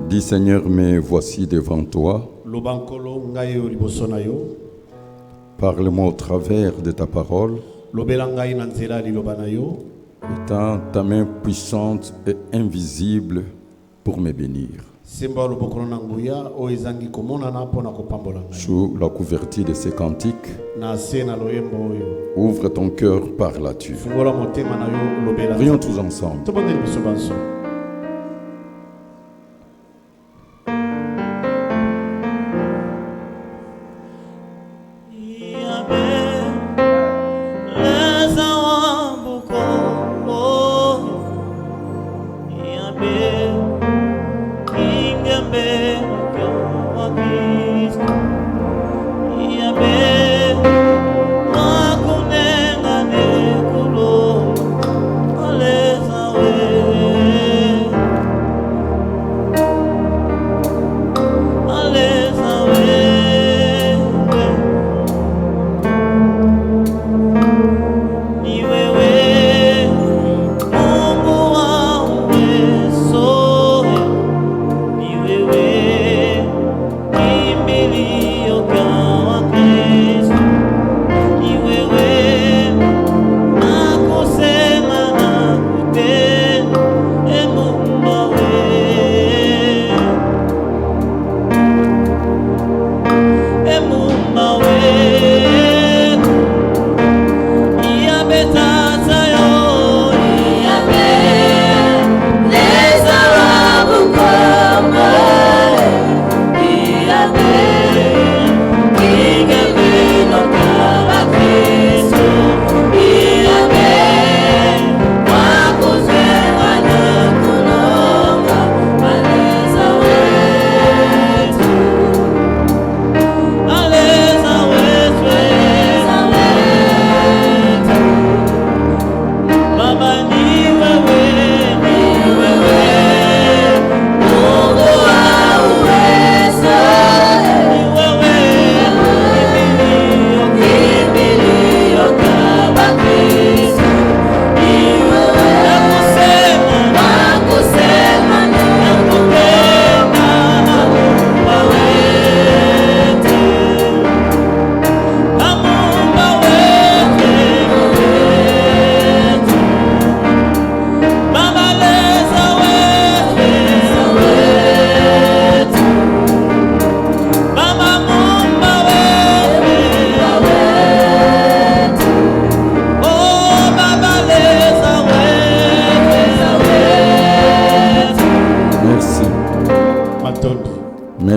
Dis Seigneur, mais voici devant toi. Parle-moi au travers de ta parole. Étant ta main puissante et invisible pour me bénir. Sous la couverture de ces cantiques, ouvre ton cœur par là-dessus. Prions tous ensemble.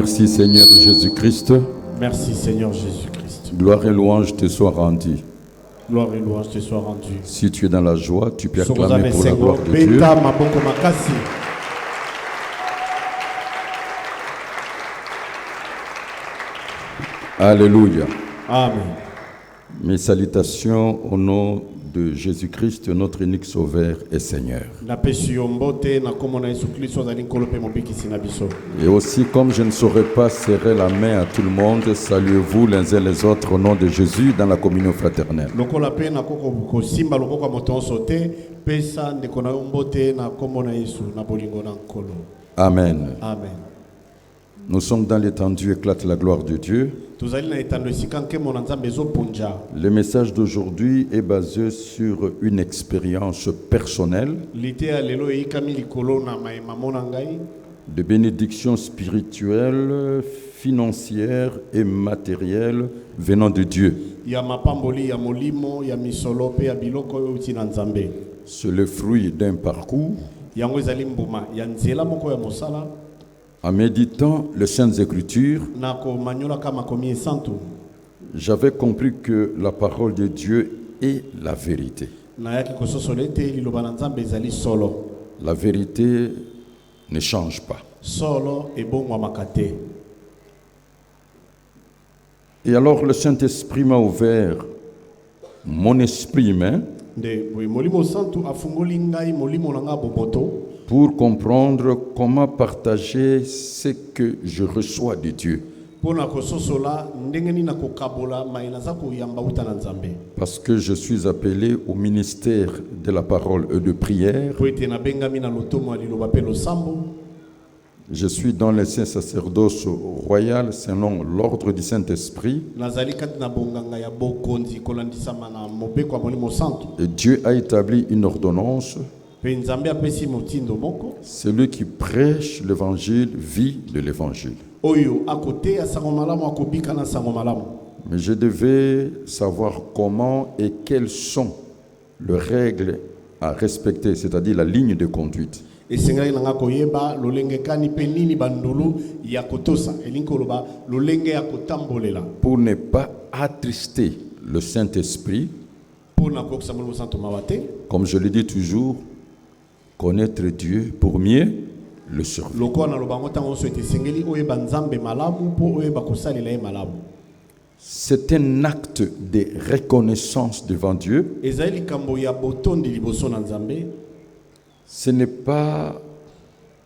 Merci Seigneur Jésus-Christ. Merci Seigneur Jésus-Christ. Gloire et louange te soient rendues. Gloire et louange te soient rendues. Si tu es dans la joie, tu peux acclamer pour la gloire de Dieu. Alléluia. Amen. Mes salutations au nom de Jésus-Christ, notre unique Sauveur et Seigneur. Et aussi, comme je ne saurais pas serrer la main à tout le monde, saluez-vous les uns les autres au nom de Jésus dans la communion fraternelle. Amen. Amen. Nous sommes dans l'étendue, éclate la gloire de Dieu. Le message d'aujourd'hui est basé sur une expérience personnelle de bénédiction spirituelle, financière et matérielle venant de Dieu. C'est le fruit d'un parcours. En méditant les Saintes Écritures, j'avais compris que la parole de Dieu est la vérité. La vérité ne change pas. Et alors le Saint-Esprit m'a ouvert mon esprit humain pour comprendre comment partager ce que je reçois de Dieu. Parce que je suis appelé au ministère de la parole et de prière. Je suis dans le sacerdoce royal selon l'ordre du Saint-Esprit. nazali kati na bonganga ya bokonzi kolandisama na mobeko ya molimo santu. Et Dieu a établi une ordonnance. Pe nzambe apesi motindo moko. Celui qui prêche l'évangile vit de l'évangile. Oyo akoteya sango malamu akobika na sango malamu. Mais je devais savoir comment et quelles sont les règles à respecter, c'est-à-dire la ligne de conduite. Esengeli nanga koyeba lolenge kani pe nini bandulu ya kotosa elingi koloba lolenge ya kotambolela Pour ne pas attrister le Saint-Esprit, pona kokisa molimo santu mawa te. comme je le dis toujours, connaître Dieu pour mieux le servir. Lokola na lobango tango so ete esengeli oyeba nzambe malamu po oyeba kosalela ye malamu. C'est un acte de reconnaissance devant Dieu. Ezali likambo ya botondi liboso na nzambe. Ce n'est pas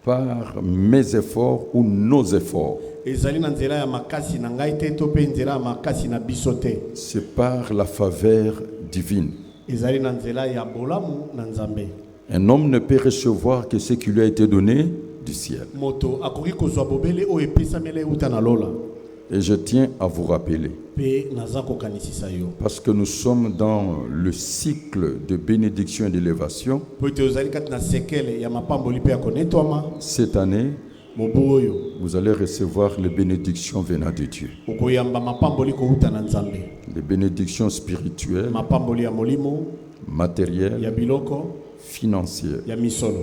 par mes efforts ou nos efforts. Ezali na nzela ya makasi na ngai te to pe nzela ya makasi na biso te. C'est par la faveur divine. Ezali na nzela ya bolamu na nzambe. Un homme ne peut recevoir que ce qui lui a été donné du ciel. Moto akoki kozwa bobele o epesamele uta na lola. Et je tiens à vous rappeler, Pe naza kokanisisa yo. parce que nous sommes dans le cycle de bénédiction et d'élévation. Po ete ozali kati na sekele ya mapamboli pe ya konetwama. Cette année, Mobu oyo vous allez recevoir les bénédictions venant de Dieu. okoyamba mapamboli kouta na nzambe. Les bénédictions spirituelles, Mapamboli ya molimo, ya matérielles, biloko, financières. ya misolo.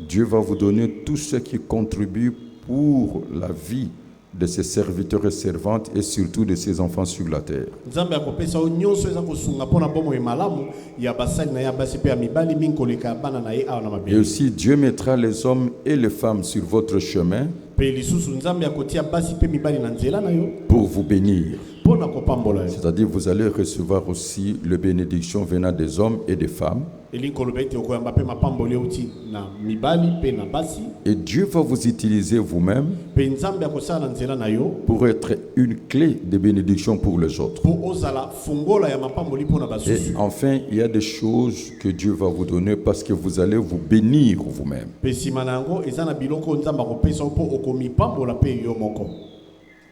Dieu va vous donner tout ce qui contribue pour la vie de ses serviteurs et servantes et surtout de ses enfants sur la terre. Nzambe akopesa o nyonso eza kosunga pona bomo e malamu ya basali na ya basi pe ya mibali mingi koleka bana na ye awa na Et mabele. aussi Dieu mettra les hommes et les femmes sur votre chemin Pe lisusu nzambe akotia basi pe mibali na nzela na yo pour vous bénir. pona kopambola yo. C'est-à-dire vous allez recevoir aussi les bénédictions venant des hommes et des femmes. Elingi koloba ete okoyamba pe mapamboli euti na mibali pe na basi. Et Dieu va vous utiliser vous-même Pe nzambe akosala na nzela na yo pour être une clé de bénédiction pour les autres. po ozala fungola ya mapamboli pona Et basusu. enfin, il y a des choses que Dieu va vous donner parce que vous allez vous bénir vous-même. Pe sima na yango eza na biloko nzambe akopesa yo po okomipambola pe yo moko.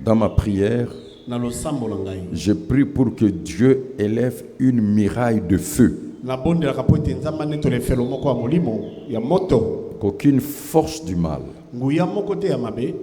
Dans ma prière, Na losambo na ngai. je prie pour que Dieu élève une muraille de feu, Na bondelaka po ete nzambe aneto lefelo moko ya molimo ya moto. qu'aucune force du mal Nguya moko te ya mabe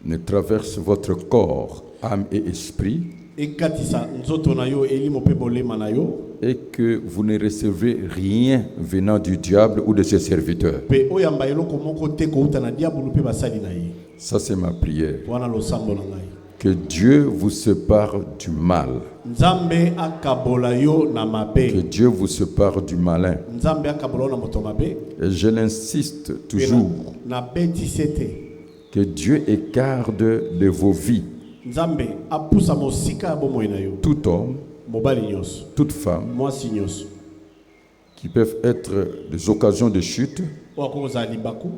ne traverse votre corps, âme et esprit, ekatisa nzoto na yo elimo pe bolema na yo. et que vous ne recevez rien venant du diable ou de ses serviteurs. Pe oyamba eloko moko te kouta na diabulu pe basali na ye. Ça, c'est ma prière. Wana losambo na ngai. Que Dieu vous sépare du mal. Nzambe akabola yo na Que mabe. Dieu vous sépare du malin. Nzambe akabola yo na moto mabe. Et je l'insiste Pe toujours, na beti sete. que Dieu écarte de vos vies Nzambe apusa mosika ya bomoi na yo. tout homme, Mobali nyonso, toute femme, mwasi nyonso. qui peuvent être des occasions de chute, Oyo akozala libaku,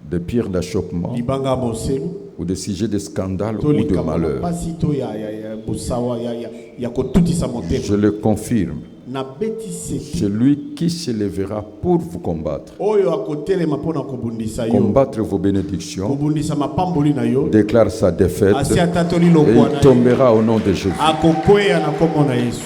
des pierres d'achoppement libanga ya moselu, ou des sujets de scandale to ou de likambo malheur. pasi to ya bosawa ya kotutisa Je motema. le confirme. Na beti sete. Celui qui se lèvera pour vous combattre, Oyo akotelema mpona kobundisa yo. combattre vos bénédictions, Kobundisa mapamboli na yo. déclare sa défaite Asi atatoli et lokwa il na yo. tombera au nom de Jésus. Akokwea na kombo na Yesu.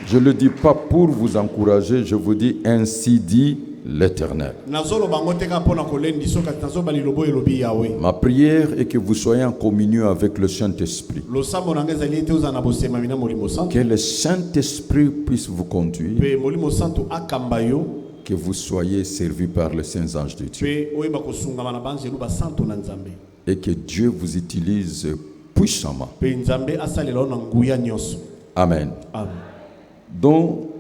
Je ne le dis pas pour vous encourager, je vous dis ainsi dit l'Éternel. Nazoloba ngo teka mpona kolendisa kasi nazoba lilobo elobi yawe. Ma prière est que vous soyez en communion avec le Saint-Esprit. Losambo na ngai ezali ete ozala na bosemami na molimo santu. Que le Saint-Esprit puisse vous conduire, Pe molimo santu akamba yo. que vous soyez servis par les saints anges de Dieu Pe oyeba kosungama na banzelu basantu na nzambe. et que Dieu vous utilise puissamment. Pe nzambe asalela yo na nguya nyonso. Amen. Amen. Donc,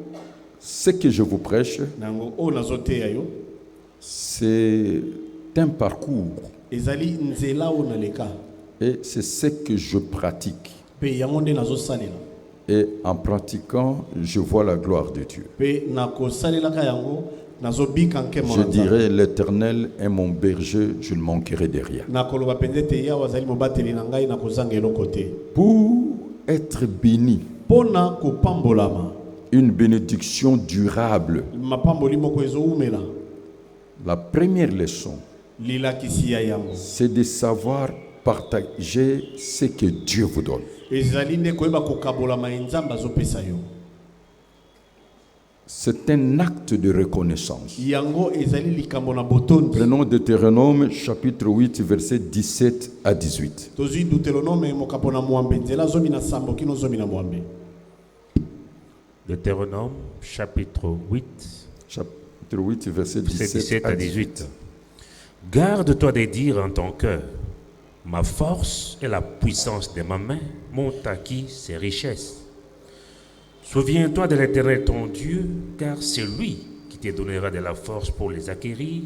ce que je vous prêche, Nango oyo nazoteya yo. c'est un parcours Ezali nzela oyo naleka. et c'est ce que je pratique. Pe yango nde nazosalela. Et en pratiquant, je vois la gloire de Dieu. Pe nakosalelaka yango nazobika nkemo Je na nzambe. dirais, l'Éternel est mon berger, je ne manquerai de rien. Nakoloba penza ete yawe azali mobateli na ngai nakozanga eloko te. Pour être béni, Mpona kopambolama une bénédiction durable, mapamboli moko ezoumela. la première leçon, lilakisi ya yango c'est de savoir partager ce que Dieu vous donne. ezali nde koyeba kokabolama nzambe azopesa yo. C'est un acte de reconnaissance. Yango ezali likambo na botondi. Prenons Deutéronome chapitre 8 versets 17 à 18. Tozwi Deutéronome mokapona mwambe nzela zomi na sambo kino zomi na mwambe. Deutéronome chapitre 8 Chapitre 8 versets 17 à 18. Garde-toi de dire en ton cœur, ma force et la puissance de ma main m'ont acquis ces richesses. Souviens-toi de l'Éternel ton Dieu, car c'est lui qui te donnera de la force pour les acquérir,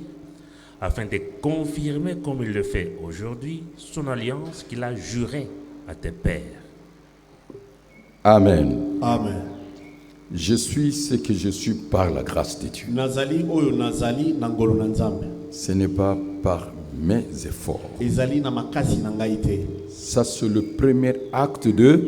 afin de confirmer comme il le fait aujourd'hui son alliance qu'il a jurée à tes pères. Amen. Amen. Je suis ce que je suis par la grâce de Dieu. Nazali oyo nazali na ngolo na nzambe. Ce n'est pas par mes efforts. Ezali na makasi na ngai te. Ça, c'est le premier acte de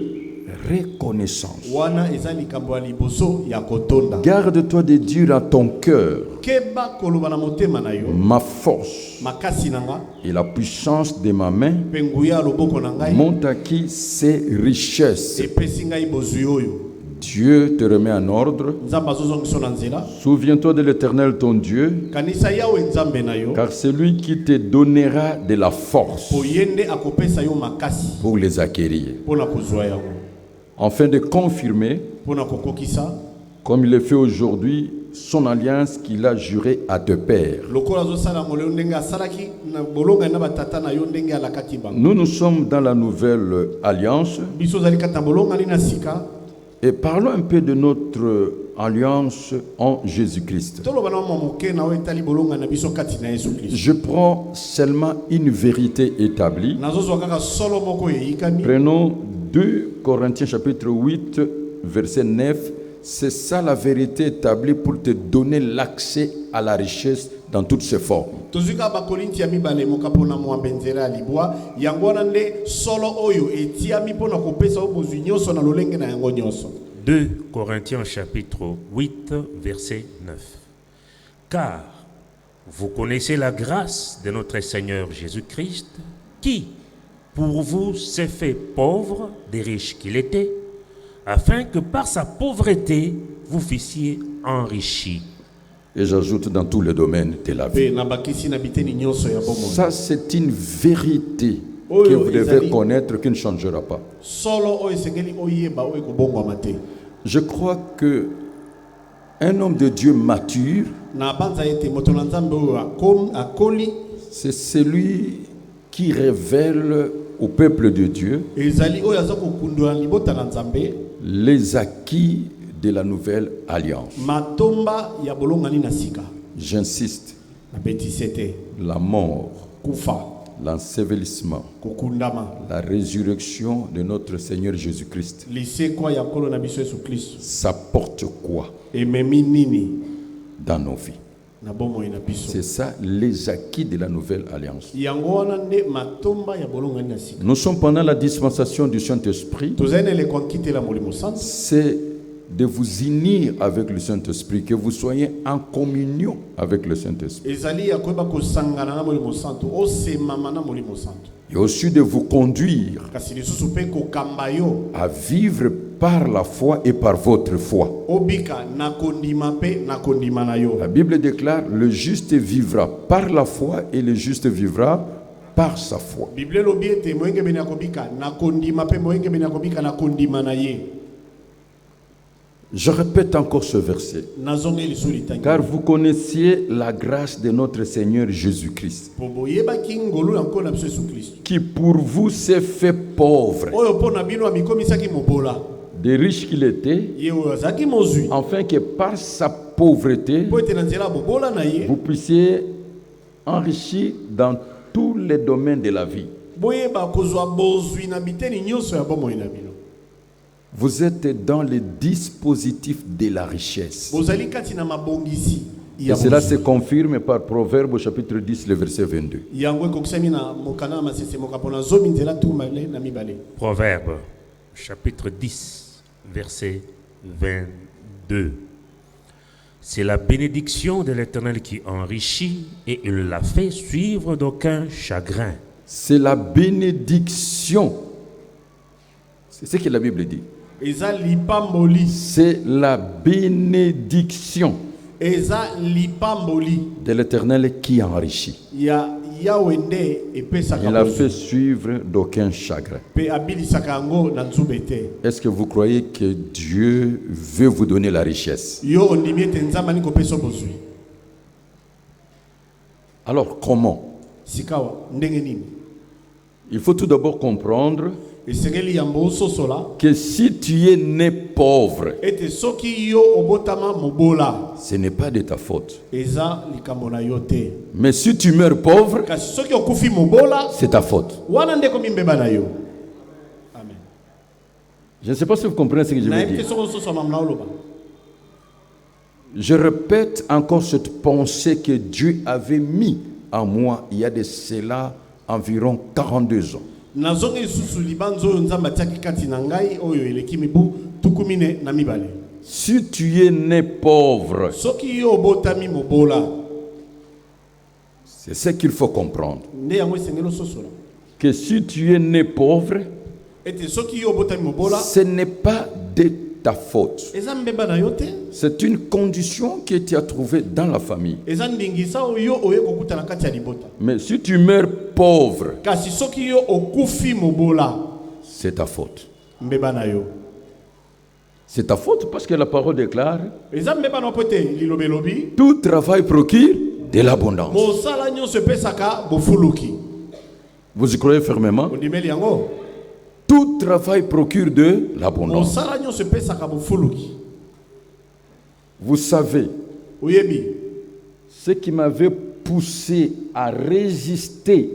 reconnaissance. Wana ezali likambo ya liboso ya kotonda. Garde-toi de dire à ton cœur, Keba koloba na motema na yo. ma force Makasi na nga. et la puissance de ma main Penguya loboko na ngai. m'ont acquis ces richesses. Epesi ngai bozwi oyo. Dieu te remet en ordre. Nzambe azozongiso na nzela. Souviens-toi de l'Éternel ton Dieu, Kanisa yawe nzambe na yo. car c'est lui qui te donnera de la force Po yende akopesa yo makasi. pour les acquérir. Pona kozwa yango. Afin de confirmer, Pona kokokisa. comme il le fait aujourd'hui, son alliance qu'il a jurée à tes pères. Lokola azosala ngolo ndenge asalaki na bolonga na batata na yo ndenge alakaki bango. Nous sommes dans la nouvelle alliance Biso zali kata bolonga ni na sika. et parlons un peu de notre alliance en Jésus-Christ. Toloba na moke na o etali bolonga na biso kati na Yesu Kristo. Je prends seulement une vérité établie. Nazozwa kaka solo moko yeyikani. Prenons 2 Corinthiens chapitre 8 verset 9. C'est ça la vérité établie pour te donner l'accès à la richesse dans toutes ses formes. Tozwika ba Korinti ya mibale mokapona mwambe nzela libwa yango wana nde solo oyo etiami mpona kopesa obozwi nyonso na lolenge na yango nyonso. 2 Corinthiens chapitre 8 verset 9. Car vous connaissez la grâce de notre Seigneur Jésus-Christ, qui, pour vous, s'est fait pauvre des riches qu'il était, afin que par sa pauvreté, vous fussiez enrichis. Et j'ajoute dans tous les domaines de la vie. Pe na bakisi na biteni nyonso ya bomoi. Ça, c'est une vérité que vous devez connaître, qui ne changera pas. Solo oyo esengeli oyeba oyo kobongwama te. Je crois que un homme de Dieu mature, Na banza ete moto na nzambe oyo akoli c'est celui qui révèle au peuple de Dieu ezali oyo aza kokundwa libota na nzambe les acquis de la nouvelle alliance. matomba ya bolongani na sika. J'insiste, Na betise te. la mort, Kufa. l'ensevelissement, Kokundama. la résurrection de notre Seigneur Jésus-Christ, Lisekwa ya nkolo na biso Yesu Kristo. ça porte quoi Ememi nini dans nos vies? na bomoi na biso. C'est ça les acquis de la nouvelle alliance. Yango wana nde matomba ya bolongani na sika. Nous sommes pendant la dispensation du Saint-Esprit. Tozali na eleko nkitela molimo santo. C'est de vous unir avec le Saint-Esprit, que vous soyez en communion avec le Saint-Esprit. Ezali ya koyeba kosangana na molimo santo. Osemama na molimo santo. Et aussi de vous conduire Kasi lisusu mpe kokamba yo. à vivre par la foi et par votre foi. Obika na kondima mpe na kondima na yo. La Bible déclare, le juste vivra par la foi et le juste vivra par sa foi. Bible lobi ete moyenge beni akobika na kondima mpe moyenge beni akobika na kondima na ye. Je répète encore ce verset. Nazonge lisusu litangi. Car vous connaissiez la grâce de notre Seigneur Jésus-Christ, Po boyebaki ngolu ya nkolo na biso Yesu Kristo. qui pour vous s'est fait pauvre, Oyo mpo na bino amikomisaki mobola. des riches qu'il était, Ye oyo azalaki mozwi. afin que par sa pauvreté, Po ete na nzela ya bobola na ye. vous puissiez enrichir dans tous les domaines de la vie. Boyeba kozwa bozwi na biteni nyonso ya bomoi na bino. Vous êtes dans le dispositif de la richesse. Bozali kati na mabongisi. Et cela se confirme par Proverbe au chapitre 10, le verset 22. Yango ekokisami na mokanda na masese mokapona zomi nzela tumale na mibale. Proverbe chapitre 10 verset 22. C'est la bénédiction de l'Éternel qui enrichit et il ne la fait suivre d'aucun chagrin. C'est la bénédiction. C'est ce que la Bible dit. Eza lipamboli. C'est la bénédiction Eza lipamboli. de l'Éternel qui enrichit. Ya Yahweh epesaka. Il a fait suivre d'aucun chagrin. Pe abilisaka yango na nzubete. Est-ce que vous croyez que Dieu veut vous donner la richesse? Yo ondimi ete nzamba ni kopesa bozwi. Alors comment? Sikawa ndenge nini? Il faut tout d'abord comprendre Esengeli yambo sosola. que si tu es né pauvre, Ete soki yo obotama mobola. ce n'est pas de ta faute. Eza likambo na yo te. Mais si tu meurs pauvre, Kasi soki okufi mobola. c'est ta faute. Wana ndeko mimbeba na yo. Amen. Je ne sais pas si vous comprenez ce que je Na veux yebite dire. soko soso mamna oloba. Je répète encore cette pensée que Dieu avait mis en moi il y a de cela environ 42 ans. Nazongi susu libanzo oyo nzamba atiaki kati na ngai oyo eleki mibu tukumine na mibale. Si tu es né pauvre, Soki yo obotami mobola. c'est ce qu'il faut comprendre. Nde yango esengeli ososola. Que si tu es né pauvre, Ete soki yo obotami mobola. ce n'est pas de ta faute. Eza mbeba na yo te. C'est une condition que tu as trouvée dans la famille. Eza ndingisa oyo oye kokuta na kati ya libota. Mais si tu meurs pauvre, Kasi soki yo okufi mobola. c'est ta faute. Mbeba na yo. C'est ta faute parce que la parole déclare Eza mbeba na pote lilobelobi. tout travail procure de l'abondance. Mosala nyonso epesaka bofuluki. Vous y croyez fermement? Ondimeli yango. Tout travail procure de l'abondance. Mosala nyonso epesaka bofuluki. Vous savez, Oyebi. ce qui m'avait poussé à résister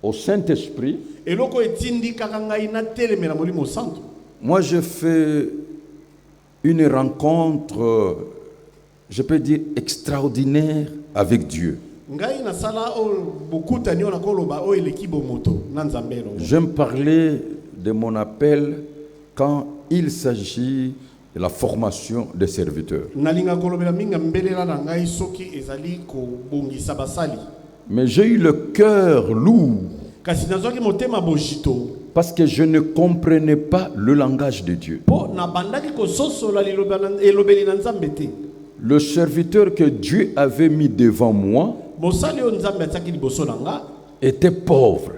au Saint-Esprit, Eloko etindi kaka ngai na telemela molimo santo. moi j'ai fait une rencontre, je peux dire, extraordinaire avec Dieu. Ngai na sala o bokutani ona koloba o eleki bomoto na nzambe lo. J'aime parler de mon appel quand il s'agit de la formation des serviteurs. Nalinga kolobela minga mbelela na ngai soki ezali ko bongisa basali. Mais j'ai eu le cœur lourd Kasi nazwaki motema bojito. parce que je ne comprenais pas le langage de Dieu. Po na bandaki ko sosola elobeli na nzambe te. Le serviteur que Dieu avait mis devant moi Mosali o nzambe ataki liboso na nga était pauvre.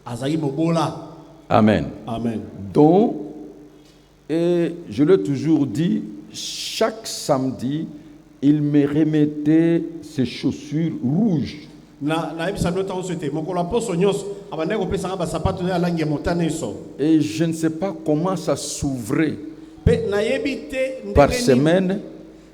azali mobola. Amen. Amen. Donc, et je l'ai toujours dit, chaque samedi, il me remettait ses chaussures rouges. Na ebisa nota on souhaité mokolo poso nyos abandaki kopesa nga basapato ya langi ya motane so. Et je ne sais pas comment ça s'ouvrait Pe na yebite par semaine.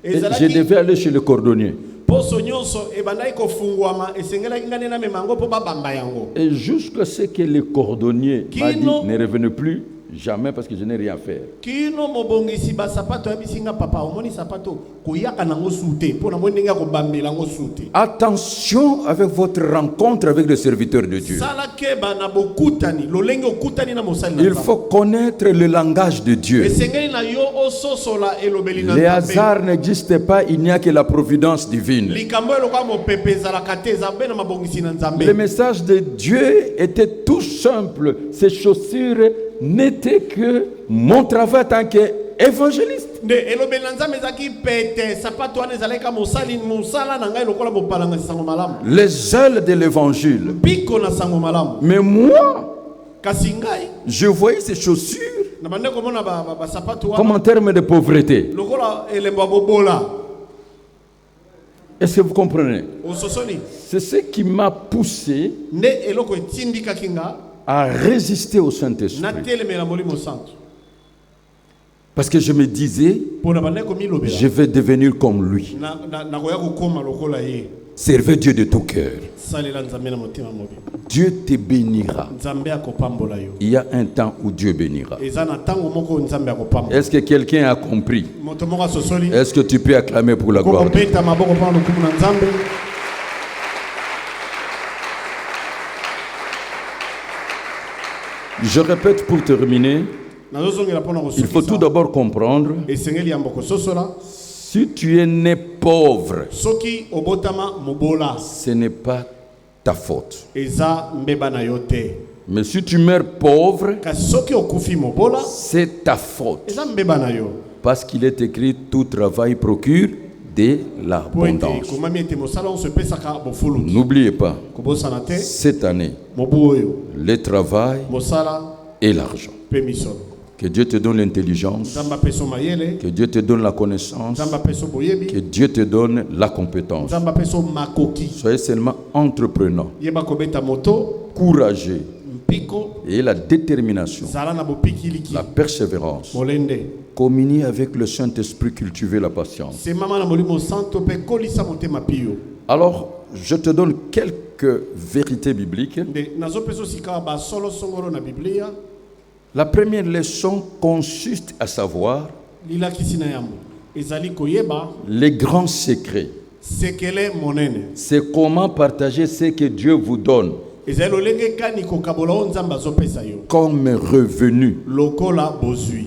Et je devais aller chez le cordonnier. poso nyonso ebandaki kofungwama esengelaki ngane na memango po babamba yango. Et jusqu'à ce que le cordonnier m'a dit, Kino. ne revenez plus, jamais parce que je n'ai rien fait. Kino mobongisi basapato ya bisinga papa omoni sapato koyaka nango sute po na moni ndenge ya kobambela ngo sute. Attention avec votre rencontre avec le serviteur de Dieu. Sala keba na bokutani lolenge okutani na mosali na Il nzambe. faut connaître le langage de Dieu. Esengeli na yo ososola elobeli na Les nzambe. hasards n'existent pas, il n'y a que la providence divine. Likambo eloka mopepe ezalaka te eza mpe na mabongisi na nzambe. Le message de Dieu était tout simple. Ces chaussures n'étaient que mon travail en tant qu'évangéliste. Nde elobeli na nzambe ezalaki pete sapato wana ezalaki ka mosala na ngai lokola bopalanga sango malamu. Les ailes de l'évangile. Piko na sango malamu. Mais moi, Kasi ngai je voyais ces chaussures na bande komona basapato comme wana en termes de pauvreté. lokola elembo ya bobola. Est-ce que vous comprenez? Ososoni C'est ce qui m'a poussé nde eloko etindikaki nga à résister au na Saint-Esprit. telemela molimo santo. Parce que je me disais, Po na bande komilobela. je vais devenir comme lui. Nakoya kokoma lokola ye. Servez Dieu de tout cœur. Salela nzambe na motema mobi. Dieu te bénira. Nzambe akopambola yo. Il y a un temps où Dieu bénira. Eza na tango moko nzambe akopambola. Est-ce que quelqu'un a compris? Moto moko asosoli. Est-ce que tu peux acclamer pour la gloire de Dieu? Kokopeta maboko pa lokumu na nzambe. Je répète pour terminer, Nazozongela pona il faut tout kosukisa. d'abord comprendre Esengeli ya mboko sosola. Si tu es né pauvre, soki obotama mobola ce n'est pas ta faute. eza mbeba na yo te. Mais si tu meurs pauvre, Kasi soki okufi mobola c'est ta faute. eza mbeba na yo. Parce qu'il est écrit, tout travail procure de Po ete l'abondance. komami ete mosala onso epesaka bofuluki. N'oubliez pas, Kobosana te cette année, mobu oyo le travail mosala et l'argent. mpe misolo. Que Dieu te donne l'intelligence, Nzambe apeso mayele, que Dieu te donne la connaissance, Nzambe apeso que boyebi, Dieu te donne la compétence. Nzambe apeso makoki. Soyez seulement entreprenant, Yeba kobeta moto, courageux mpiko, et la détermination, zala na bopikiliki. la persévérance. Molende. Communiez avec le Saint-Esprit, cultivez la patience. Se mama na molimo santo pe kolisa motema pio. Alors, je te donne quelques vérités bibliques. Nde nazo peso sika ba solo songoro na Biblia, La première leçon consiste à savoir lila kisina yambo. Ezali koyeba les grands secrets. sekele monene. C'est comment partager ce que Dieu vous donne Ezali lolenge kani kokabola o Nzambe azopesa yo. comme revenu. Lokola bozui.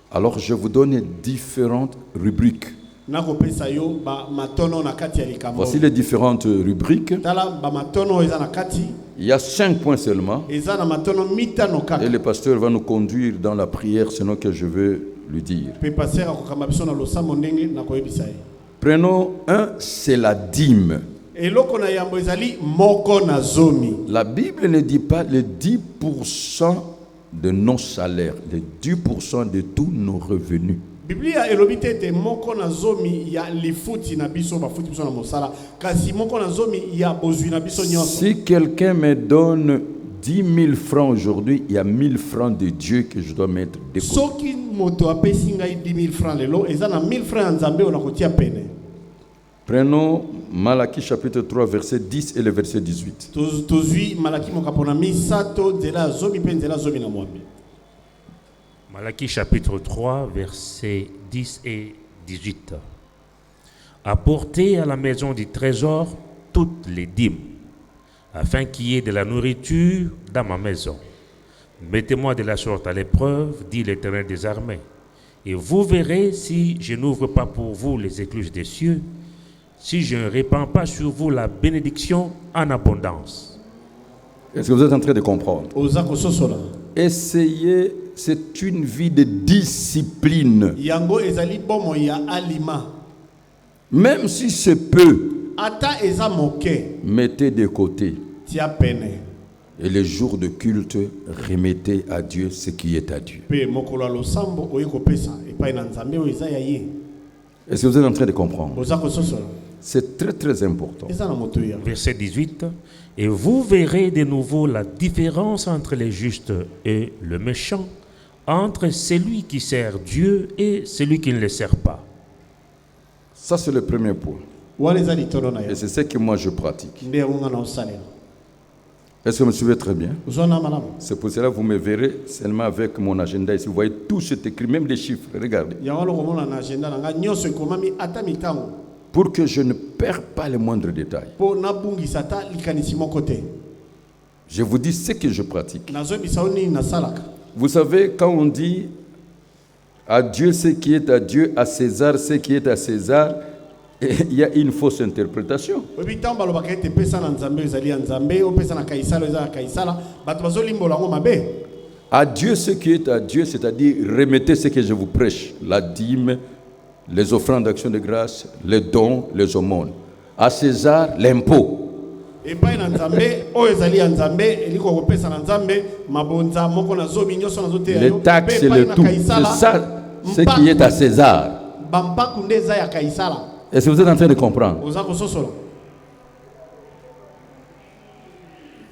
Alors, je vous donne différentes rubriques. Na kopesa yo ba matono na kati ya likambo. Voici les différentes rubriques. Tala ba matono eza na kati. Il y a 5 points seulement. Eza na matono mitano kaka. Et le pasteur va nous conduire dans la prière, selon que je veux lui dire. Pe passer akokamba biso na losambo ndenge na koyebisa ye. Prenons un, c'est la dîme. Eloko na yambo ezali moko na zomi. La Bible ne dit pas les 10% de nos salaires, les 10% de tous nos revenus. Biblia elobi te moko na zomi ya lifuti na biso bafuti biso na mosala kasi moko na zomi ya bozwi na biso nyonso. Si quelqu'un me donne 10 000 francs aujourd'hui, il y a 1000 francs de Dieu que je dois mettre de côté. Soki moto apesi ngai 10 000 francs lelo eza na 1000 francs ya Nzambe ona kotia pene. Prenons Malachie chapitre 3 verset 10 et le verset 18. Tozwi Malaki mokapona misato nzela zomi pe nzela zomi na mwambe. Malachie chapitre 3, versets 10 et 18. Apportez à la maison du trésor toutes les dîmes, afin qu'il y ait de la nourriture dans ma maison. Mettez-moi de la sorte à l'épreuve, dit l'Éternel des armées, et vous verrez si je n'ouvre pas pour vous les écluses des cieux, si je ne répands pas sur vous la bénédiction en abondance. Est-ce que vous êtes en train de comprendre? Oza kososola. Essayez, c'est une vie de discipline. Yango ezali bomo ya alima. Même si c'est peu, Ata eza moke mettez de côté. tia pene. Et les jours de culte, remettez à Dieu ce qui est à Dieu. Pe mokolo ya losambo oyi kopesa epai na Nzambe oyo eza ya ye. Est-ce que vous êtes en train de comprendre? Oza kososola. C'est très très important. Eza na moto ya. Verset 18. Et vous verrez de nouveau la différence entre les justes et le méchant, entre celui qui sert Dieu et celui qui ne le sert pas. Ça, c'est le premier point. Wale eza litono na Et ya. c'est ce que moi je pratique. Nde unga na osalela. Est-ce que vous me suivez très bien? Ozona malamu. C'est pour cela que vous me verrez seulement avec mon agenda ici. Vous voyez tout c'est écrit, même les chiffres. Regardez. Yango lokomona na agenda na nga nyonso ekomami ata mitango. Pour que je ne perds pas les moindres détails. Po nabungisa ta likanisi moko te. Je vous dis ce que je pratique. Nazoyebisa yo nini nasalaka. Vous savez, quand on dit à Dieu ce qui est à Dieu, à César ce qui est à César, il y a une fausse interprétation. Oyebi ntango balobaka ete pesa na Nzambe ezali ya Nzambe, opesa na Kaisala eza ya Kaisala, bato bazolimbola yango mabe. À Dieu ce qui est à Dieu, c'est-à-dire remettez ce que je vous prêche, la dîme, les offrandes d'action de grâce, les dons, les aumônes. À César, l'impôt. Epai na Nzambe oyo ezali ya Nzambe eliko kopesa na Nzambe mabonza moko na zomi nyonso na zote ya Les yo. taxes et le tout. C'est ça ce qui est à César. Bampaku nde eza ya Kaisala. Est-ce que vous êtes en train de comprendre? Oza kososola.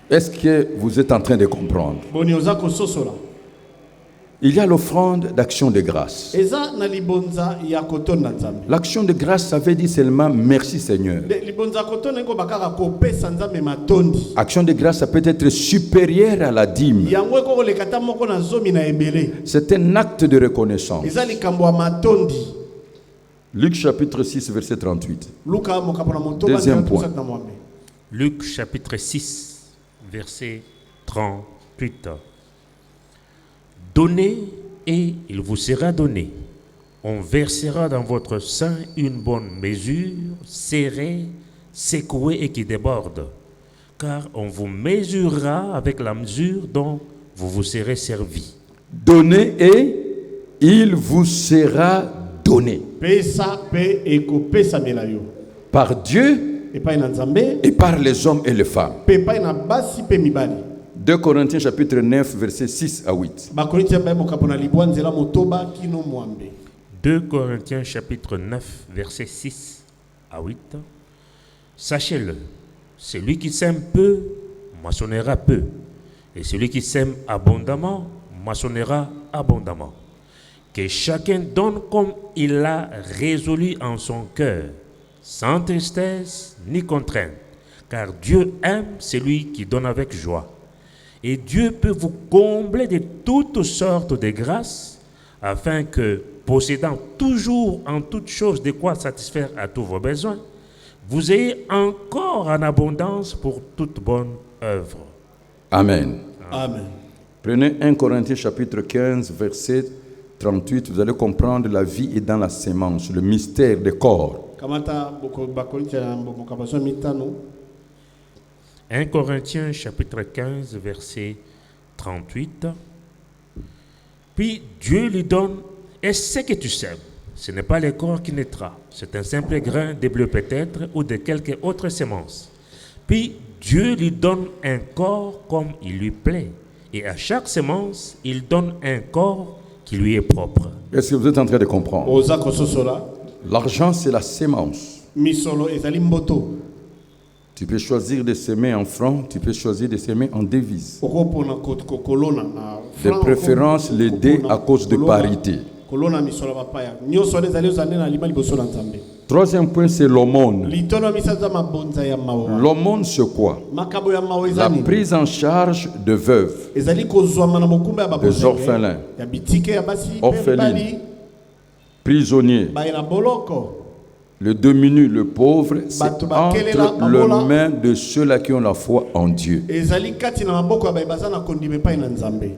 Est-ce que vous êtes en train de comprendre? Boni oza kososola. Il y a l'offrande d'action de grâce. Eza na libonza ya kotonda Nzambe. L'action de grâce, ça veut dire seulement merci Seigneur. Libonza kotonda ngo bakaka kopesa Nzambe matondi. Action de grâce, ça peut être supérieur à la dîme. Yango eko kolekata moko na zomi na ebele. C'est un acte de reconnaissance. Eza likambo ya matondi. Luc chapitre 6, verset 38. Luka mokapona moto Deuxième point. na mwambe. Luc chapitre 6, verset 38. Donnez et il vous sera donné. on versera dans votre sein une bonne mesure, serrée, secouée et qui déborde. Car on vous mesurera avec la mesure dont vous vous serez servi. Donnez et il vous sera donné. Pesa pe eko pesa melayo. Par Dieu Et pas na Nzambe. et par les hommes et les femmes. Pe pas na basi pe mibali. 2 Corinthiens chapitre 9 versets 6 à 8. Ba Korinthia ba mokapona libwa nzela motoba kino mwambe. 2 Corinthiens chapitre 9 versets 6 à 8. Sachez-le, celui qui sème peu, moissonnera peu. Et celui qui sème abondamment, moissonnera abondamment. Que chacun donne comme il l'a résolu en son cœur, sans tristesse ni contrainte, car Dieu aime celui qui donne avec joie. Et Dieu peut vous combler de toutes sortes de grâces, afin que, possédant toujours en toutes choses de quoi satisfaire à tous vos besoins, vous ayez encore en abondance pour toute bonne œuvre. Amen. Amen. Prenez 1 Corinthiens chapitre 15 verset 38. Vous allez comprendre la vie est dans la sémence, le mystère des corps. Kamata ba Korinthia mokapaso mitano. 1 Corinthiens chapitre 15 verset 38. Puis Dieu lui donne, et ce que tu sèmes, ce n'est pas le corps qui naîtra, c'est un simple grain de bleu peut-être ou de quelque autre semence. Puis Dieu lui donne un corps comme il lui plaît, et à chaque semence, il donne un corps qui lui est propre. Est-ce que vous êtes en train de comprendre? Oza kososola. L'argent, c'est la sémence. Misolo ezali mboto. Tu peux choisir de s'aimer en francs, tu peux choisir de s'aimer en devises. Okopona kokolona na De préférence, les dés à cause de parité. Kolona misolo bapaya. Nyoso ezali ozane na limali boso na Nzambe. Troisième point, c'est l'aumône. Litono misaza mabonza ya mawa. L'aumône, c'est quoi? Makabo ya mawa La ezali. prise en charge de veuves, Ezali kozwama na mokumba ya babonza. des orphelins, Ya bitike ya basi orphelines, bali. prisonniers, Ba na boloko. le demi-nu, le pauvre, c'est Bato entre bakelela, les babola. mains de ceux-là qui ont la foi en Dieu. Ezali kati na maboko ya baza na kondime pa na Nzambe.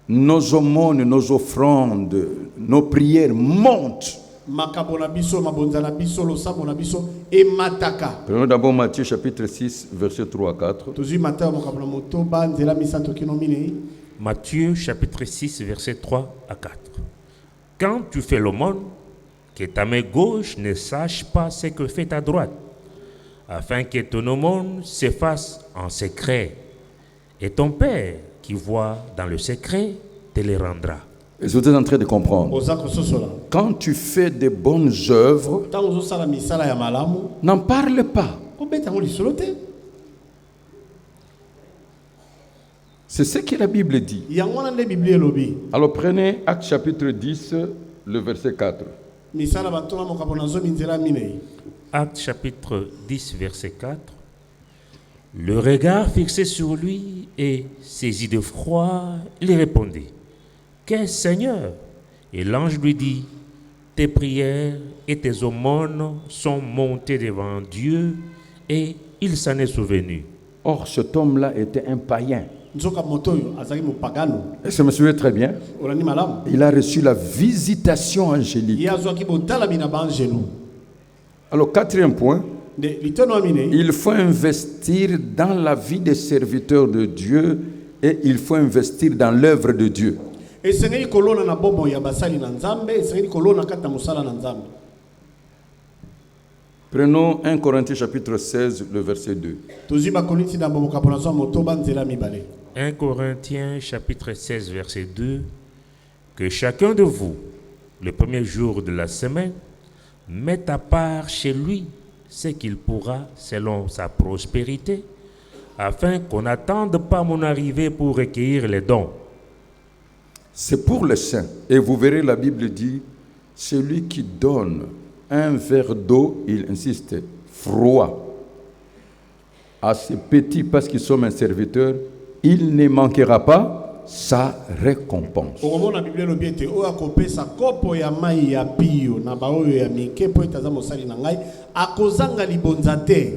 Nos aumônes, nos offrandes, nos prières montent. Makabo na biso mabonza na biso losabo na biso e mataka. Prenons d'abord Matthieu chapitre 6, versets 3 à 4. Tozui mata mokabo na motoba nzela misato kino minei. Matthieu chapitre 6 versets 3 à 4. Quand tu fais l'aumône, que ta main gauche ne sache pas ce que fait ta droite, afin que ton aumône se fasse en secret. Et ton Père, qui voit dans le secret, te le rendra. Est-ce que vous êtes en train de comprendre? Oza kososola. Quand tu fais de bonnes œuvres, Tango zosala misala ya malamu. n'en parle pas. Kobeta ngo lisolo te. C'est ce que la Bible dit. Yango na nde Biblia elobi. Alors prenez Actes chapitre 10, le verset 4. Misala batona mokabo na zomi nzela minei. Actes chapitre 10 verset 4. Le regard fixé sur lui et saisi de froid, il répondit, qu'est-ce Seigneur? Et l'ange lui dit, tes prières et tes aumônes sont montées devant Dieu et il s'en est souvenu. Or, cet homme-là était un païen. Nzoka motoyo azali mopagano. Et je me souviens très bien, Olani malamu. il a reçu la visitation angélique. Ye azwaki botala bina banjelu. Alors, quatrième point, De litono minei. il faut investir dans la vie des serviteurs de Dieu et il faut investir dans l'œuvre de Dieu. Esengeli kolona na bobo ya basali na Nzambe, esengeli kolona kata musala na Nzambe. Prenons 1 Corinthiens chapitre 16, le verset 2. Tozi ba Korinthi na bobo kapona zo motoba nzela mibale. 1 Corinthiens chapitre 16 verset 2. Que chacun de vous, le premier jour de la semaine, mette à part chez lui ce qu'il pourra selon sa prospérité, afin qu'on n'attende pas mon arrivée pour recueillir les dons. C'est pour les saints. Et vous verrez, la Bible dit, celui qui donne un verre d'eau, il insiste, froid, à ces petits, parce qu'ils sont un serviteur, il ne manquera pas sa récompense. Okomona Biblia lobi ete o akopesa kopo ya mai ya pio na baoyo ya mike po etaza mosali na ngai akozanga libonza te.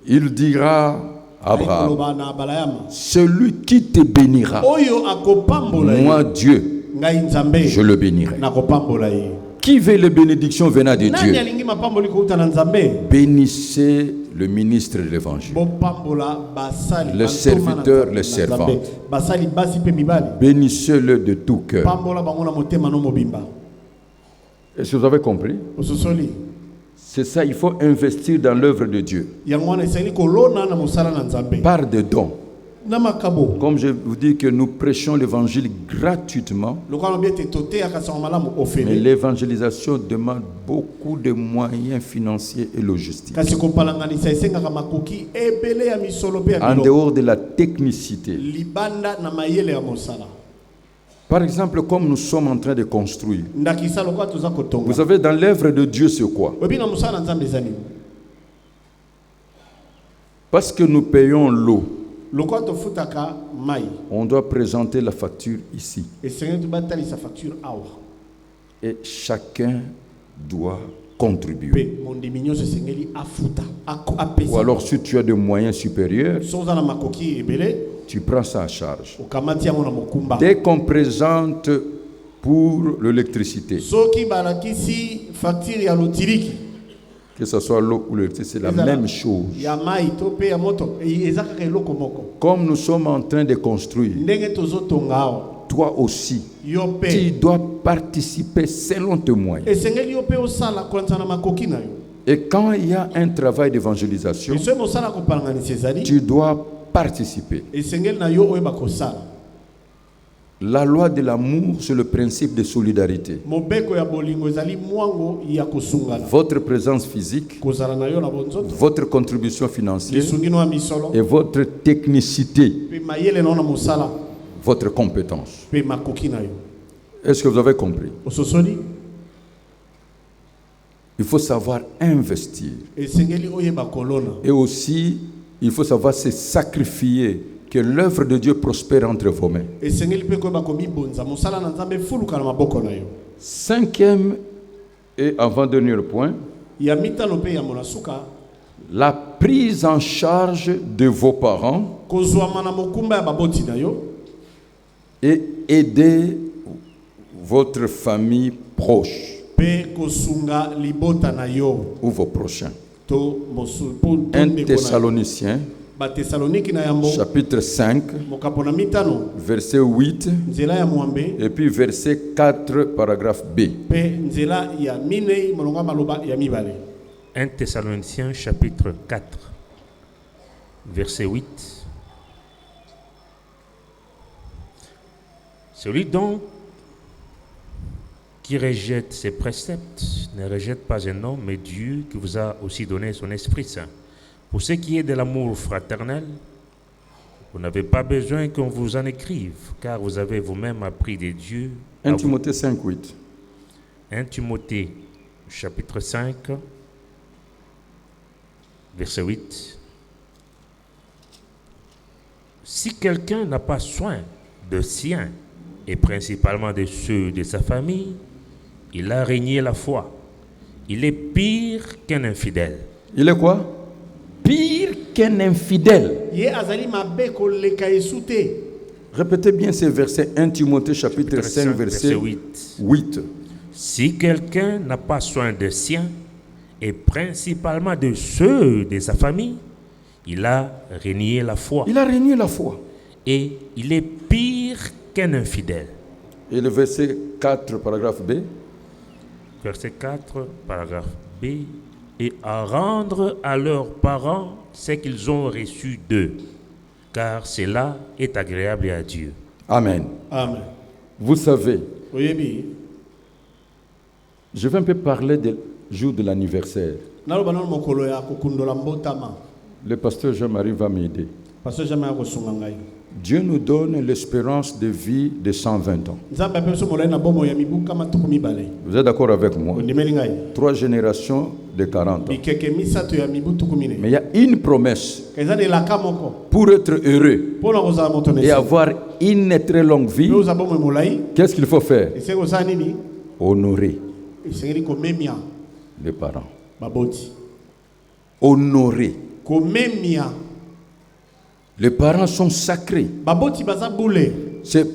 Il dira à Abraham, Koloba na balayama. celui qui te bénira, Oyo akopambola moi Dieu, ngai nzambe je le bénirai. nakopambola ye. Qui veut les bénédictions venant de Nani Dieu? alingi mapamboli kouta na nzambe? Bénissez le ministre de l'évangile, Bopambola basali le serviteur, le servant. basali basi pe mibali. Bénissez-le de tout cœur. Pambola bango na motema no mobimba. Est-ce que vous avez compris? Ososoli C'est ça, il faut investir dans l'œuvre de Dieu. yango na esali kolona na mosala na nzambe. Par de dons. Na makabo. Comme je vous dis que nous prêchons l'évangile gratuitement, Lokalo biete tote akasa malamu mais ofele. l'évangélisation demande beaucoup de moyens financiers et logistiques. Kasi kopalanganisa esengaka makoki ebele ya misolo pe ya En biloko. dehors de la technicité. Libanda na mayele ya mosala. Par exemple, comme nous sommes en train de construire. Ndakisa lokwa toza kotonga. Vous savez, dans l'œuvre de Dieu, c'est quoi? Webi na mosala na nzambe ezali. Parce que nous payons l'eau, Lokwa tofutaka mai. on doit présenter la facture ici. Esengeli tubatalisa facture awa. Et chacun doit contribuer. Pe mondimi nyonso esengeli afuta. Apesa. Ou alors, si tu as des moyens supérieurs, Soza na makoki ebele. tu prends ça en charge. Okamati yango na mokumba. Dès qu'on présente pour l'électricité, Soki balakisi facture ya lotiriki. que ce soit l'eau ou l'électricité, c'est la même chose. Ya mai to pe ya moto. Ezaka ka eloko moko. Comme nous sommes en train de construire, Ndenge tozotonga awa. toi aussi, Yo tu pe. dois participer selon tes moyens. Esengeli yo pe osala kwanza na makoki na yo. Et quand il y a un travail d'évangélisation, Eso mosala kopalanganisa ezali. tu dois participer. Esengeli na yo oyeba kosala. La loi de l'amour, c'est le principe de solidarité. Mobeko ya bolingo ezali mwango ya kosungana. Votre présence physique, Kozala na yo na bonzoto. votre contribution financière Lisungino ya misolo. et votre technicité, Pe mayele na mosala. votre compétence. Pe makoki na yo. Est-ce que vous avez compris? Ososoli. Il faut savoir investir. Esengeli oyeba kolona. Et aussi, il faut savoir se sacrifier, que l'œuvre de Dieu prospère entre vos mains. Esengeli pe koyeba komibonza. Mosala na nzambe fuluka na maboko na yo. Cinquième et avant-dernier point, Ya mitano pe ya monasuka. la prise en charge de vos parents Kozwama na mokumba ya baboti na yo. et aider votre famille proche Pe kosunga libota na yo. ou vos prochains. To mosu po 1 Thessaloniciens, ba Thessaloniki na yambo. chapitre 5, Mokapo na mitano. verset 8, Nzela ya mwambe. et puis verset 4, paragraphe B. Pe nzela ya minei molonga maloba ya mibale. 1 Thessaloniciens chapitre 4, verset 8. Celui donc qui rejette ses préceptes ne rejette pas un homme, mais Dieu qui vous a aussi donné son Esprit Saint. Pour ce qui est de l'amour fraternel, vous n'avez pas besoin qu'on vous en écrive, car vous avez vous-même appris de Dieu. 1 Timothée 5, 8. 1 Timothée chapitre 5, verset 8. Si quelqu'un n'a pas soin de siens, et principalement de ceux de sa famille, il a régné la foi. Il est pire qu'un infidèle. Il est quoi? Pire qu'un infidèle. Ye azali mabe koleka esute. Répétez bien ces versets. 1 Timothée chapitre 5, verset 8. Si quelqu'un n'a pas soin de siens, et principalement de ceux de sa famille, il a régné la foi. Il a régné la foi. Et il est pire qu'un infidèle. Et le verset 4, paragraphe B. Verset 4, paragraphe B. Et à rendre à leurs parents ce qu'ils ont reçu d'eux, car cela est agréable à Dieu. Amen. Amen. Vous savez, Oyebi. je vais un peu parler du jour de l'anniversaire. Naloba na mokolo ya kokundola mbotama. Le pasteur Jean-Marie va m'aider. Parce que jamais akosunga ngai. Dieu nous donne l'espérance de vie de 120 ans. Nzambe apeso molai na bomo ya mibuka matuku mibale. Vous êtes d'accord avec moi? Ondimeli ngai. 3 générations de 40 ans. Bikeke misato ya mibutuku mine. Mais il y a une promesse Kaizani laka moko. pour être heureux Pona kozala moto et nesi. avoir une très longue vie. Pe oza bomo molai. Qu'est-ce qu'il faut faire? Ese kozala nini? Honorer Esengeli komemia les parents. baboti. Honorer. Komemia. Les parents sont sacrés. Baboti baza boule. C'est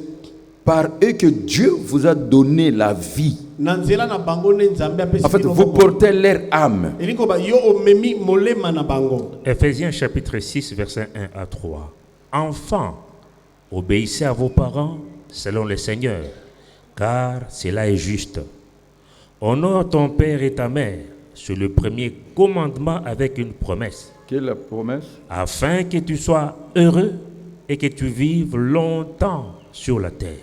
par eux que Dieu vous a donné la vie. Na nzela na bango ne Nzambe apesi En fait, bino vous bomoi. portez leur âme. Elingo ba yo omemi molema na bango. Éphésiens chapitre 6, versets 1 à 3. Enfants, obéissez à vos parents selon le Seigneur, car cela est juste. Honore ton père et ta mère, c'est le premier commandement avec une promesse, Quelle est la promesse? afin que tu sois heureux et que tu vives longtemps sur la terre.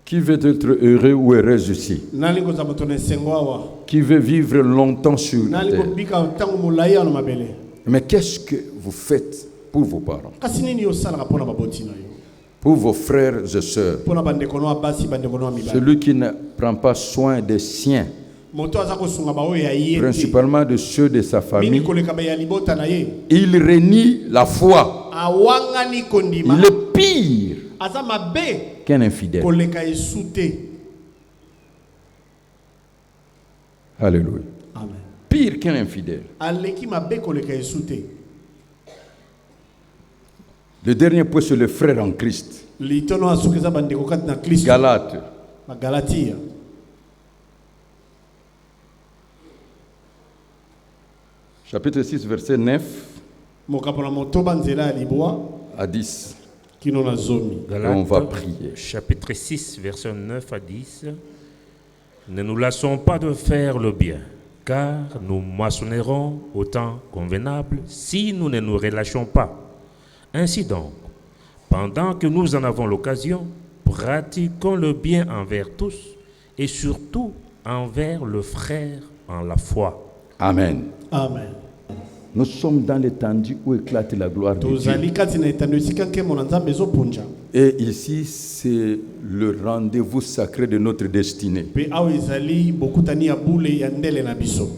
Qui veut être heureux ou heureuse ici? Nalingo za moto na sengo awa. Qui veut vivre longtemps sur la Nalingo terre? bika tango molai na mabele. Mais qu'est-ce que vous faites pour vos parents, Kasi nini yo sala pona baboti na yo? pour vos frères et sœurs? Pona bandeko no basi bandeko no mibali. Celui qui ne prend pas soin des siens, Moto aza kosunga ba oyo ya ye. principalement de ceux de sa Mini famille, koleka ba ya libota na ye. il renie la foi. Awangani kondima. Il est pire Aza mabe qu'un infidèle. koleka esute. Alléluia. Amen. Pire qu'un infidèle. Aleki mabe koleka esute. Le dernier point sur le frère en Christ. Litono asukeza bandeko kati na Kristo. Galates. Ba Galatia. Chapitre 6, verset 9 Mokapo na motoba nzela ya libwa à 10. kino na zomi. On va prier. Chapitre 6, versets 9 à 10. Ne nous lassons pas de faire le bien, car nous moissonnerons au temps convenable si nous ne nous relâchons pas. Ainsi donc, pendant que nous en avons l'occasion, pratiquons le bien envers tous et surtout envers le frère en la foi. Amen. Amen. Nous sommes dans l'étendue où éclate la gloire de Dieu. Tozali kati na etando esika nkembo na Nzambe ezopunja. Et ici, c'est le rendez-vous sacré de notre destinée. Pe awa ezali bokutani ya bule ya ndele na biso.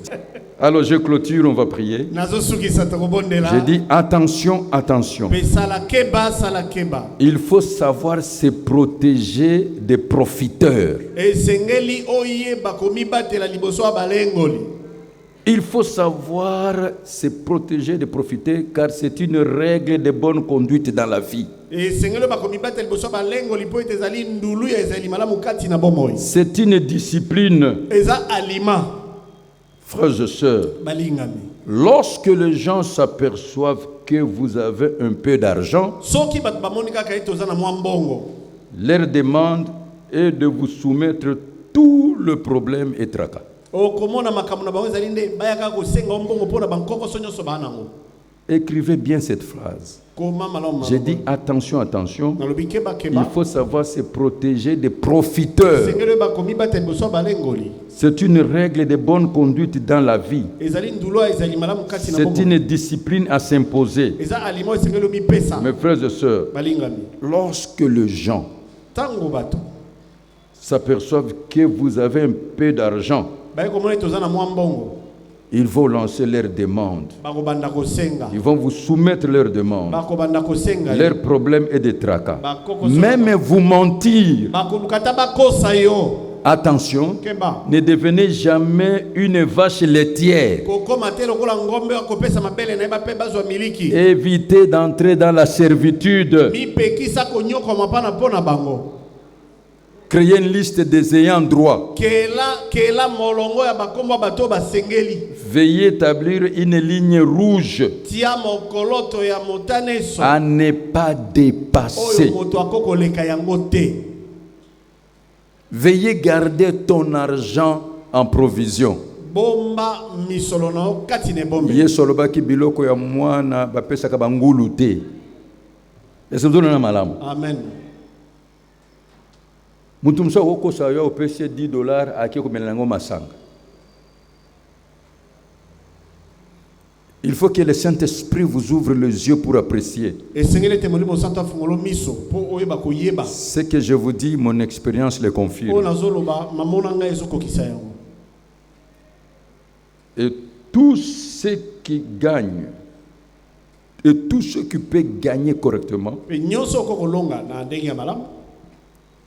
Alors je clôture, on va prier. Nazosukisa tokobondela. Je dis attention, attention. Pe sala keba sala keba. Il faut savoir se protéger des profiteurs. Esengeli oyeba komibatela liboso ya balengoli. Il faut savoir se protéger des profiteurs car c'est une règle de bonne conduite dans la vie. Esengeli bakomibatela liboso ya balengoli po ete ezali ndulu ya ezali malamu kati na bomoi. C'est une discipline, Eza alima frères et sœurs. balingami. Lorsque les gens s'aperçoivent que vous avez un peu d'argent, Soki bato bamoni kaka ete oza na mwa mbongo. leur demande est de vous soumettre tout le problème et tracas. Okomona makambo na bango ezali nde bayaka kosenga mbongo mpona bankokoso nyonso baa nango. Écrivez bien cette phrase. Koma malamu. J'ai dit attention, attention. nalobi keba Il keba. faut savoir se protéger des profiteurs. Esengeli bakomibatela liboso ya balengoli. C'est une règle de bonne conduite dans la vie. Ezali ndulu ezali malamu kati na C'est bomoi. une discipline à s'imposer. Eza alima esengeli omipesa. Mes frères et sœurs, Balingami. lorsque les gens Tango bato. s'aperçoivent que vous avez un peu d'argent, Baye komona ete oza na mwa mbongo. ils vont lancer leurs demandes. Bakobanda kosenga. Ils vont vous soumettre leurs demandes, Bakobanda kosenga. leurs problèmes et des tracas. Bakoko Même vous mentir. bakolukata bakosa yo. Attention, Keba. ne devenez jamais une vache laitière. Kokoma te lokola ngombe akopesa mabele na ye bape bazwa miliki. Évitez d'entrer dans la servitude. Mipekisa konyokoma mpana mpona bango. Créez une liste des ayants droit. Kela molongo ya bakombo bato basengeli. Veuillez établir une ligne rouge Tia mokoloto ya motane so. à ne pas dépasser. Oyo moto akokoleka yango te. Veuillez garder ton argent en provision. Bomba misolo na yo kati ne bombe. Yesolobaki biloko ya mwana bapesaka bangulu te. Est-ce que vous avez malamu? Amen. Mutu musa okosa yo opesi $10 aki komela nango masanga. Il faut que le Saint-Esprit vous ouvre les yeux pour apprécier. Esengeli te molimo santo fungolo miso po oyeba koyeba. Ce que je vous dis, mon expérience le Po confirme. nazoloba mamona ngai ezokokisa yango. Et tous ceux qui gagnent, et tous ceux qui peuvent gagner correctement, Pe nyonso okokolonga na ndenge ya malamu.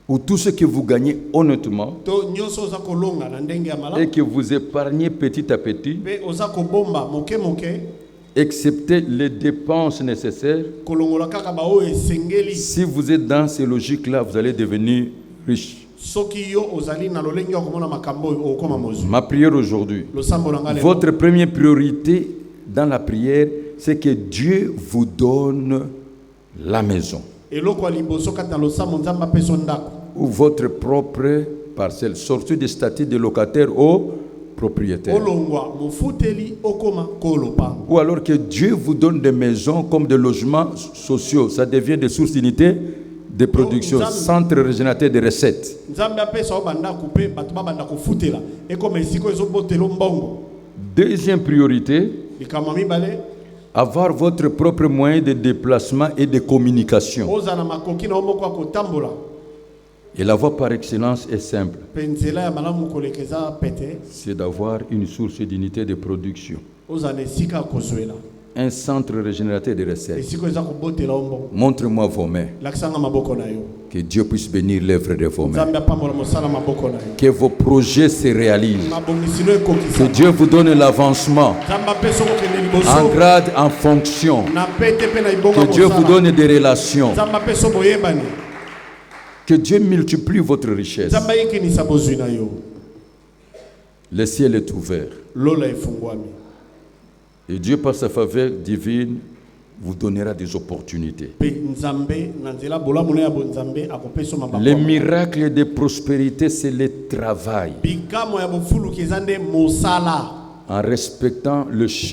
ou tous ceux que vous gagnez honnêtement, To nyonso oza kolonga na ndenge ya et malamu. que vous épargnez petit à petit, Pe oza kobomba moke moke. excepté les dépenses nécessaires. Kolongola kaka ba oyo esengeli. Si vous êtes dans ces logiques-là, vous allez devenir riche. Soki yo ozali na lolenge ya komona makambo okoma mozwi. Ma prière aujourd'hui, Losambo na ngale. votre première priorité dans la prière, c'est que Dieu vous donne la maison Eloko liboso kata losambo nzamba peso ndako. ou votre propre parcelle. Sortez des statuts de locataire au propriétaire. Olongwa mofuteli okoma kolopango. Ou alors que Dieu vous donne des maisons comme des logements sociaux. Ça devient des sources d'unité de production, centre régénérateur de recettes. Nzambe apesa obanda couper bato babanda kofutela. Ekoma esiko ezobotelo mbongo. Deuxième priorité, Likama mibale avoir votre propre moyen de déplacement et de communication. ozana makoki na omoko akotambola. Et la voie par excellence est simple, Penzela ya malamu kolekeza pete. c'est d'avoir une source d'unité de production, Ozana esika kozwela. un centre régénérateur de recettes. Esiko eza kobotela mbongo. Montre-moi vos mains, Lakisanga maboko na yo. que Dieu puisse bénir l'œuvre de vos mains, Nzambe apambola mosala maboko na yo. que vos projets se réalisent, Mabongisilo que ekokisa. Dieu vous donne l'avancement Nzambe apesa okende liboso. en grade, en fonction, Na pete pe na ibonga que Dieu vous mosala. donne des relations, Nzambe apesa boyebani. que Dieu multiplie votre richesse. Nzambe ayekinisa bozwi na yo. Le ciel est ouvert. Lola efungwami. Et Dieu, par sa faveur divine, vous donnera des opportunités. Pe Nzambe na nzela bolamu na ya bonzambe akopesa mabako. Les miracles de prospérité, c'est le travail. Bikamo ya bofulu kezande mosala. En respectant le chemin